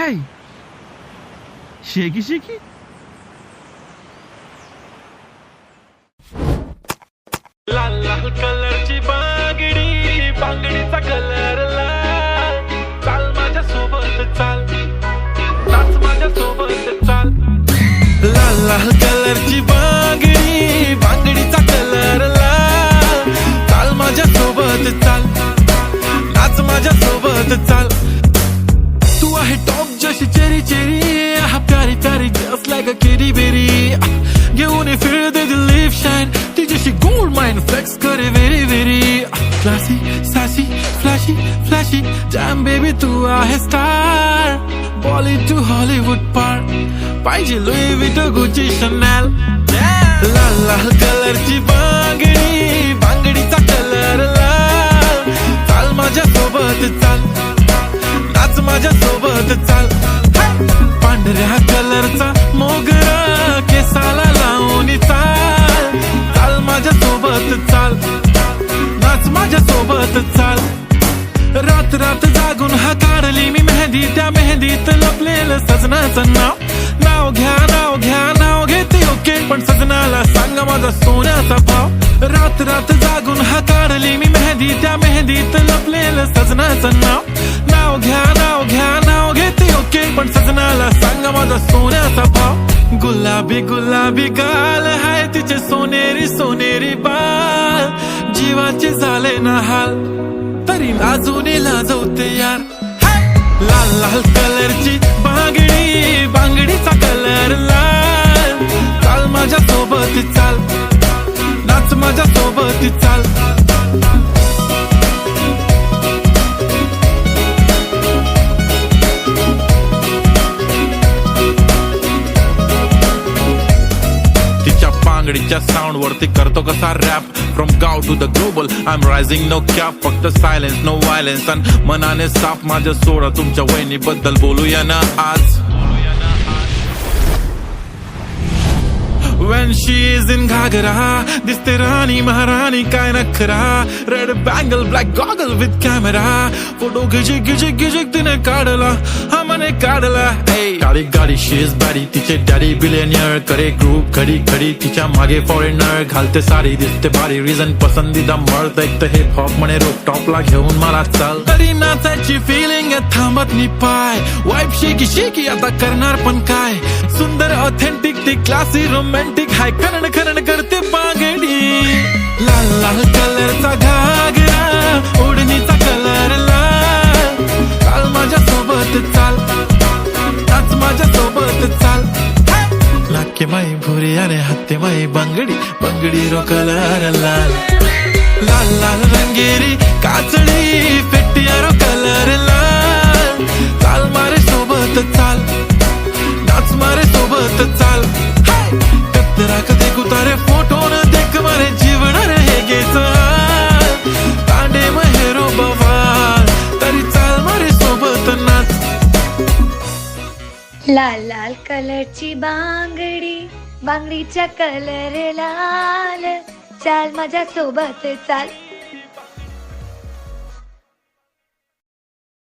काय शेकी शेकी लाल लाल कलरची बांगडी बांगडीचा कलर लाल चाल माझ्या सोबत चाल नाच माझ्या सोबत चाल लाल लाल कलरची बांगडी बांगडीचा कलर लाल चाल माझ्या सोबत चाल नाच माझ्या सोबत चाल तू आहे टॉप जशी चेरी चेरी हा प्यारी प्यारी जस्ट लाईक अ केरी बेरी घेऊन फिर दे दिल लिप शाईन तुझ्याशी गोल्ड माइन फ्लेक्स करे very very classy sassy flashy flashy jam baby तू आहे स्टार बॉलीवुड टू हॉलीवुड पार पाहिजे लुई विटो गुची शनेल लाल लाल कलरची बांगडी बांगडीचा कलर लाल चाल माझ्या सोबत चाल नाच माझ्या सोबत चाल पांढऱ्या कलरचा मोगरा केसाला लावून चाल चाल माझ्या सोबत चाल नाच माझ्या सोबत चाल रात रात जागून हा काढली मी मेहंदी त्या मेहंदीत लपलेलं सजनाचं नाव नाव घ्या नाव घ्या नाव घेते ओके पण सजनाला सांगा माझा सोन्याचा भाव रात रात जागून हा काढली मी मेहंदी त्या मेहंदीत लपलेलं सजनाचं नाव नाव घ्या नाव घ्या नाव घेते ओके पण सजनाला सांगा माझा सोन्याचा भाव गुलाबी गुलाबी गाल हाय तिचे सोनेरी सोनेरी बाल जीवाचे झाले ना हाल तरी लाजून लाजवते यार लाल लाल कलरची बांगडी बांगडीचा कलर लाल चाल माझ्या सोबत चाल नाच माझ्या सोबत चाल बांगडीच्या साऊंड वरती करतो कसा रॅप फ्रॉम गाव to the global I am rising no cap फक्त सायलेन्स नो व्हायलेन्स आणि मनाने साफ माझ्या सोडा तुमच्या वहिनीबद्दल बोलूया ना आज When she is in घागरा दिसते राणी महाराणी काय नखरा red bangle black goggle with camera photo गिजिक गिजिक गिजिक तिने काढला हा मने काढला गाडी गाडी शी इज बॅडी तिचे डॅडी बिलियनियर करे ग्रुप खडी खडी तिच्या मागे फॉरेनर घालते साडी दिसते भारी रिझन पसंदीदा मर्द एक तर हिप हॉप म्हणे टॉपला घेऊन मला चाल तरी नाचायची फिलिंग थांबत नि पाय वाईफ शेकी शेकी आता करणार पण काय सुंदर ऑथेंटिक ती क्लासी रोमॅन्टिक हाय करण करण करते बांगडी लाल लाल कलरचा घागरा ओढणीचा कलर लाल चाल माझ्या सोबत चाल नाच माझ्या सोबत चाल लाके माई भुरी आणि हत्ते माई बांगडी बांगडी रो कलर लाल लाल लाल रंगेरी काचडी फेटिया रो कलर लाल चाल मारे सोबत चाल नाच मारे सोबत चाल कतरा कधी कुतारे फोटो न देख मारे जीवन रे गेच तांडे महेरो बवाल तरी चाल मारे सोबत नाच लाल लाल कलरची बांगडी बांगडीचा कलर लाल चाल माझ्या सोबत चाल